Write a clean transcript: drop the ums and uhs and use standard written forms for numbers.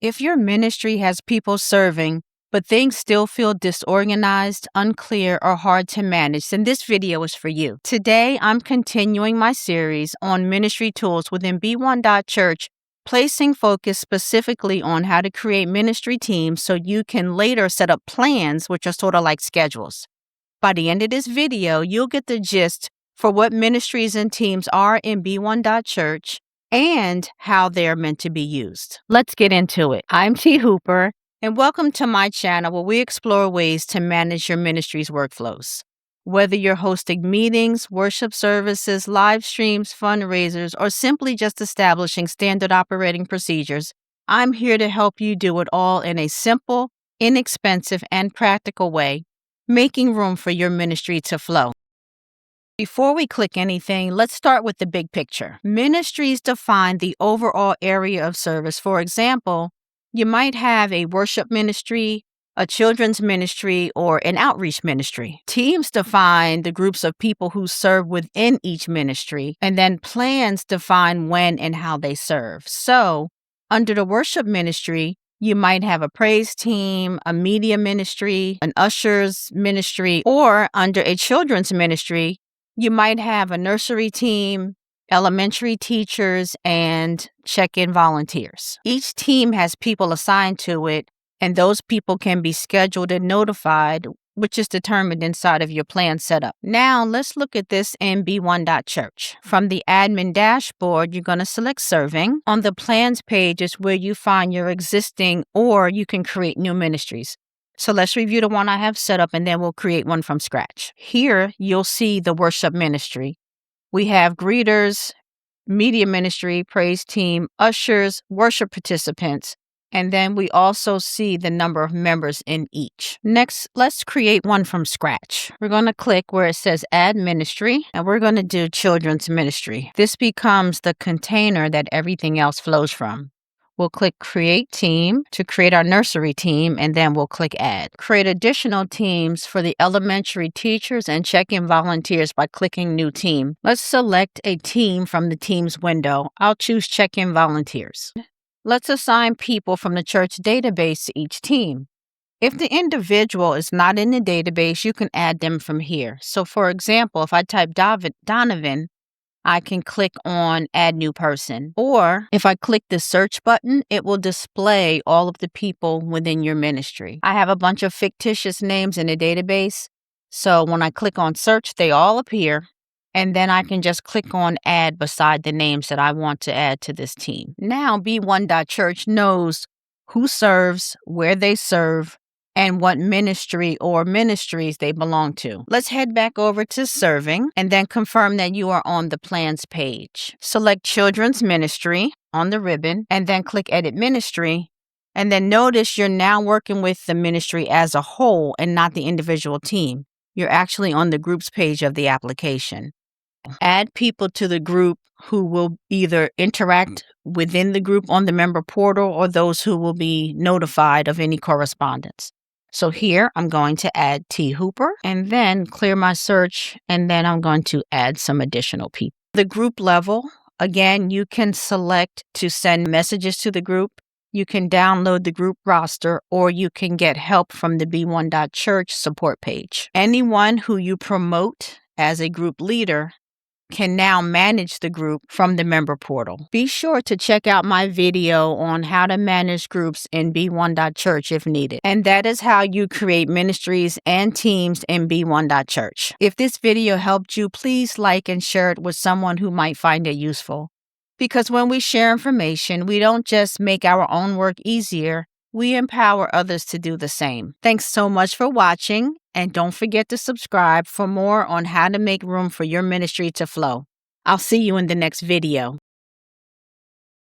If your ministry has people serving, but things still feel disorganized, unclear, or hard to manage, then this video is for you. Today, I'm continuing my series on ministry tools within B1.Church, placing focus specifically on how to create ministry teams so you can later set up plans, which are sort of like schedules. By the end of this video, you'll get the gist for what ministries and teams are in B1.Church and how they're meant to be used. Let's get into it. I'm T. Hooper, and welcome to my channel where we explore ways to manage your ministry's workflows. Whether you're hosting meetings, worship services, live streams, fundraisers, or simply just establishing standard operating procedures, I'm here to help you do it all in a simple, inexpensive, and practical way, making room for your ministry to flow. Before we click anything, let's start with the big picture. Ministries define the overall area of service. For example, you might have a worship ministry, a children's ministry, or an outreach ministry. Teams define the groups of people who serve within each ministry, and then plans define when and how they serve. So, under the worship ministry, you might have a praise team, a media ministry, an ushers ministry, or under a children's ministry, you might have a nursery team, elementary teachers, and check-in volunteers. Each team has people assigned to it, and those people can be scheduled and notified, which is determined inside of your plan setup. Now, let's look at this in B1.Church. From the admin dashboard, you're going to select Serving. On the Plans page is where you find your existing, or you can create new ministries. So let's review the one I have set up, and then we'll create one from scratch. Here, you'll see the worship ministry. We have greeters, media ministry, praise team, ushers, worship participants, and then we also see the number of members in each. Next, let's create one from scratch. We're going to click where it says Add Ministry, and we're going to do Children's Ministry. This becomes the container that everything else flows from. We'll click Create Team to create our nursery team, and then we'll click Add. Create additional teams for the elementary teachers and check-in volunteers by clicking New Team. Let's select a team from the Teams window. I'll choose check-in volunteers. Let's assign people from the church database to each team. If the individual is not in the database, you can add them from here. So for example, if I type Donovan, I can click on Add New Person. Or if I click the search button, it will display all of the people within your ministry. I have a bunch of fictitious names in the database. So when I click on search, they all appear. And then I can just click on Add beside the names that I want to add to this team. Now B1.Church knows who serves, where they serve, and what ministry or ministries they belong to. Let's head back over to Serving and then confirm that you are on the Plans page. Select Children's Ministry on the ribbon and then click Edit Ministry. And then notice you're now working with the ministry as a whole and not the individual team. You're actually on the groups page of the application. Add people to the group who will either interact within the group on the member portal or those who will be notified of any correspondence. So here I'm going to add T. Hooper and then clear my search, and then I'm going to add some additional people. The group level, again, you can select to send messages to the group. You can download the group roster, or you can get help from the B1.Church support page. Anyone who you promote as a group leader can now manage the group from the member portal. Be sure to check out my video on how to manage groups in B1.Church if needed. And that is how you create ministries and teams in B1.Church. If this video helped you, please like and share it with someone who might find it useful. Because when we share information, we don't just make our own work easier, we empower others to do the same. Thanks so much for watching, and don't forget to subscribe for more on how to make room for your ministry to flow. I'll see you in the next video.